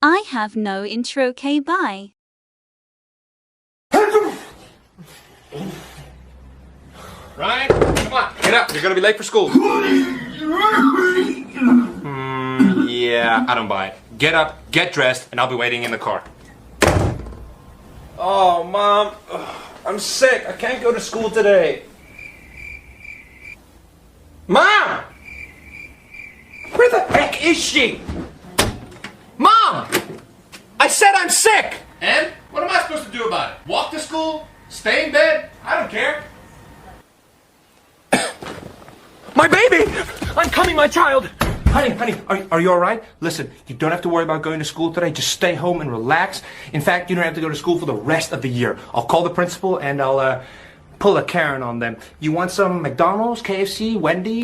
I have no intro. Okay, bye. Ryan, come on, get up. You're gonna be late for school. Yeah, I don't buy it. Get up, get dressed, and I'll be waiting in the car. Oh, Mom, I'm sick. I can't go to school today. Mom! Where the heck is she? Mom! I said I'm sick! And? What am I supposed to do about it? Walk to school? Stay in bed? I don't care. My baby! I'm coming, my child! Honey, are you alright? Listen, you don't have to worry about going to school today. Just stay home and relax. In fact, you don't have to go to school for the rest of the year. I'll call the principal and I'll pull a Kyran on them. You want some McDonald's, KFC, Wendy's?